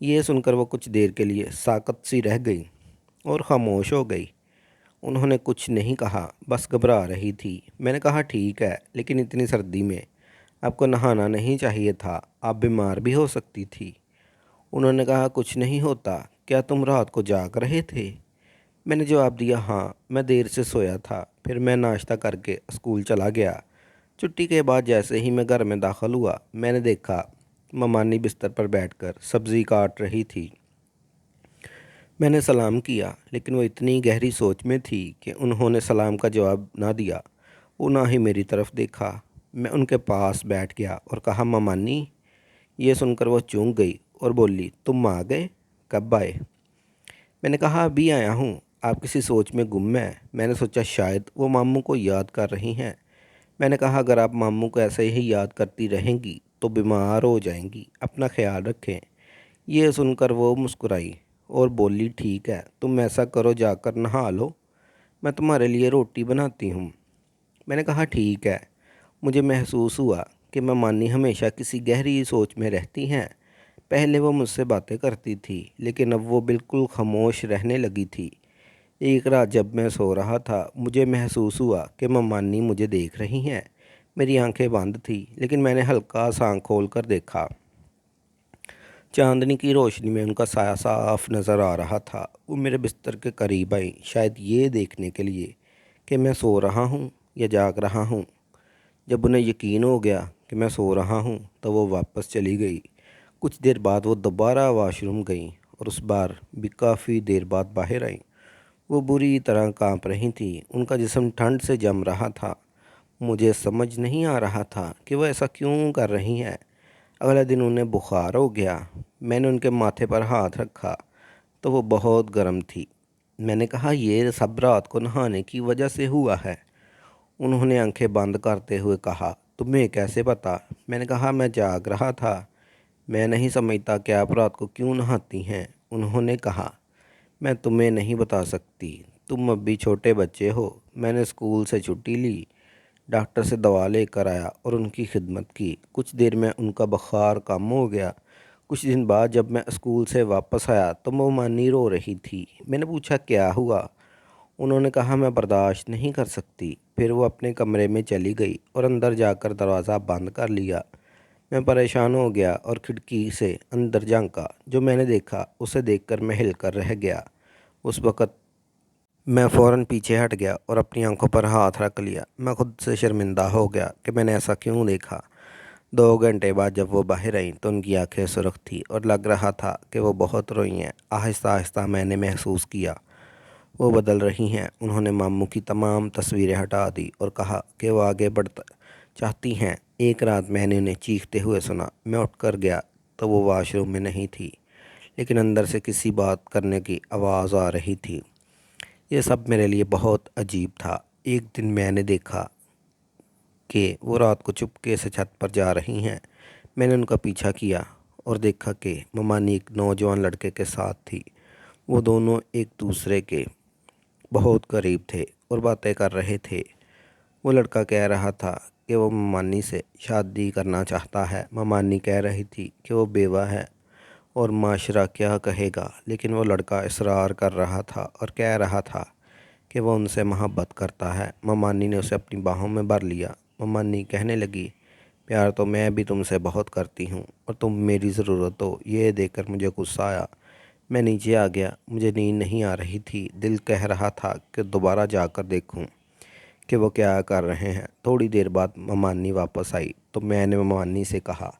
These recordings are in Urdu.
یہ سن کر وہ کچھ دیر کے لیے ساکت سی رہ گئی اور خاموش ہو گئی۔ انہوں نے کچھ نہیں کہا، بس گھبرا رہی تھی۔ میں نے کہا ٹھیک ہے، لیکن اتنی سردی میں آپ کو نہانا نہیں چاہیے تھا، آپ بیمار بھی ہو سکتی تھی۔ انہوں نے کہا کچھ نہیں ہوتا، کیا تم رات کو جاگ رہے تھے؟ میں نے جواب دیا ہاں، میں دیر سے سویا تھا، پھر میں ناشتہ کر کے اسکول چلا گیا۔ چھٹی کے بعد جیسے ہی میں گھر میں داخل ہوا، میں نے دیکھا ممانی بستر پر بیٹھ کر سبزی کاٹ رہی تھی۔ میں نے سلام کیا، لیکن وہ اتنی گہری سوچ میں تھی کہ انہوں نے سلام کا جواب نہ دیا، وہ نہ ہی میری طرف دیکھا۔ میں ان کے پاس بیٹھ گیا اور کہا ممانی۔ یہ سن کر وہ چونک گئی اور بولی تم آ گئے، کب آئے؟ میں نے کہا ابھی آیا ہوں، آپ کسی سوچ میں گم ہیں۔ میں نے سوچا شاید وہ ماموں کو یاد کر رہی ہیں۔ میں نے کہا اگر آپ ماموں کو ایسے ہی یاد کرتی رہیں گی تو بیمار ہو جائیں گی، اپنا خیال رکھیں۔ یہ سن کر وہ مسکرائی اور بولی ٹھیک ہے، تم ایسا کرو جا کر نہا لو، میں تمہارے لیے روٹی بناتی ہوں۔ میں نے کہا ٹھیک ہے۔ مجھے محسوس ہوا کہ ممانی ہمیشہ کسی گہری سوچ میں رہتی ہیں۔ پہلے وہ مجھ سے باتیں کرتی تھی، لیکن اب وہ بالکل خاموش رہنے لگی تھی۔ ایک رات جب میں سو رہا تھا، مجھے محسوس ہوا کہ ممانی مجھے دیکھ رہی ہیں۔ میری آنکھیں بند تھیں، لیکن میں نے ہلکا سا آنکھ کھول کر دیکھا۔ چاندنی کی روشنی میں ان کا سایہ صاف نظر آ رہا تھا۔ وہ میرے بستر کے قریب آئیں، شاید یہ دیکھنے کے لیے کہ میں سو رہا ہوں یا جاگ رہا ہوں۔ جب انہیں یقین ہو گیا کہ میں سو رہا ہوں تو وہ واپس چلی گئی۔ کچھ دیر بعد وہ دوبارہ واش روم گئیں اور اس بار بھی کافی دیر بعد باہر آئیں۔ وہ بری طرح کانپ رہی تھیں، ان کا جسم ٹھنڈ سے جم رہا تھا۔ مجھے سمجھ نہیں آ رہا تھا کہ وہ ایسا کیوں کر رہی ہیں۔ اگلے دن انہیں بخار ہو گیا۔ میں نے ان کے ماتھے پر ہاتھ رکھا تو وہ بہت گرم تھی۔ میں نے کہا یہ سب رات کو نہانے کی وجہ سے ہوا ہے۔ انہوں نے آنکھیں بند کرتے ہوئے کہا تمہیں کیسے پتا؟ میں نے کہا میں جاگ رہا تھا، میں نہیں سمجھتا کہ آپ رات کو کیوں نہاتی ہیں۔ انہوں نے کہا میں تمہیں نہیں بتا سکتی، تم اب بھی چھوٹے بچے ہو۔ میں نے اسکول سے چھٹی لی، ڈاکٹر سے دوا لے کر آیا اور ان کی خدمت کی۔ کچھ دیر میں ان کا بخار کم ہو گیا۔ کچھ دن بعد جب میں اسکول سے واپس آیا تو ممانی رو رہی تھی۔ میں نے پوچھا کیا ہوا؟ انہوں نے کہا میں برداشت نہیں کر سکتی۔ پھر وہ اپنے کمرے میں چلی گئی اور اندر جا کر دروازہ بند کر لیا۔ میں پریشان ہو گیا اور کھڑکی سے اندر جھانکا۔ جو میں نے دیکھا اسے دیکھ کر میں ہل کر رہ گیا۔ اس وقت میں فوراً پیچھے ہٹ گیا اور اپنی آنکھوں پر ہاتھ رکھ لیا۔ میں خود سے شرمندہ ہو گیا کہ میں نے ایسا کیوں دیکھا۔ 2 گھنٹے بعد جب وہ باہر آئیں تو ان کی آنکھیں سرخ تھیں اور لگ رہا تھا کہ وہ بہت روئی ہیں۔ آہستہ آہستہ میں نے محسوس کیا وہ بدل رہی ہیں۔ انہوں نے ماموں کی تمام تصویریں ہٹا دی اور کہا کہ وہ آگے بڑھنا چاہتی ہیں۔ ایک رات میں نے انہیں چیختے ہوئے سنا۔ میں اٹھ کر گیا تو وہ واش روم میں نہیں تھی، لیکن اندر سے کسی بات کرنے کی آواز آ رہی تھی۔ یہ سب میرے لیے بہت عجیب تھا۔ ایک دن میں نے دیکھا کہ وہ رات کو چپکے سے چھت پر جا رہی ہیں۔ میں نے ان کا پیچھا کیا اور دیکھا کہ ممانی ایک نوجوان لڑکے کے ساتھ تھی۔ وہ دونوں ایک دوسرے کے بہت قریب تھے اور باتیں کر رہے تھے۔ وہ لڑکا کہہ رہا تھا کہ وہ ممانی سے شادی کرنا چاہتا ہے۔ ممانی کہہ رہی تھی کہ وہ بیوہ ہے اور معاشرہ کیا کہے گا، لیکن وہ لڑکا اصرار کر رہا تھا اور کہہ رہا تھا کہ وہ ان سے محبت کرتا ہے۔ ممانی نے اسے اپنی باہوں میں بھر لیا۔ ممانی کہنے لگی پیار تو میں بھی تم سے بہت کرتی ہوں اور تم میری ضرورت ہو۔ یہ دیکھ کر مجھے غصہ آیا۔ میں نیچے آ گیا۔ مجھے نیند نہیں آ رہی تھی۔ دل کہہ رہا تھا کہ دوبارہ جا کر دیکھوں کہ وہ کیا کر رہے ہیں۔ تھوڑی دیر بعد ممانی واپس آئی تو میں نے ممانی سے کہا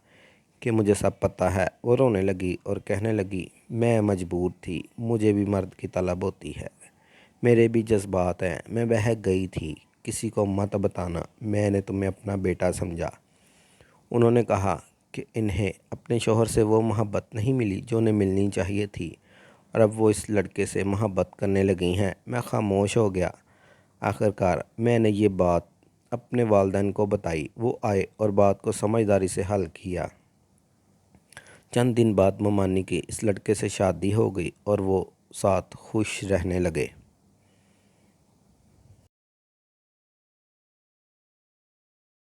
کہ مجھے سب پتہ ہے۔ وہ رونے لگی اور کہنے لگی میں مجبور تھی، مجھے بھی مرد کی طلب ہوتی ہے، میرے بھی جذبات ہیں، میں بہک گئی تھی، کسی کو مت بتانا، میں نے تمہیں اپنا بیٹا سمجھا۔ انہوں نے کہا کہ انہیں اپنے شوہر سے وہ محبت نہیں ملی جو انہیں ملنی چاہیے تھی اور اب وہ اس لڑکے سے محبت کرنے لگی ہیں۔ میں خاموش ہو گیا۔ آخرکار میں نے یہ بات اپنے والدین کو بتائی۔ وہ آئے اور بات کو سمجھداری سے حل کیا۔ چند دن بعد ممانی کی اس لڑکے سے شادی ہو گئی اور وہ ساتھ خوش رہنے لگے۔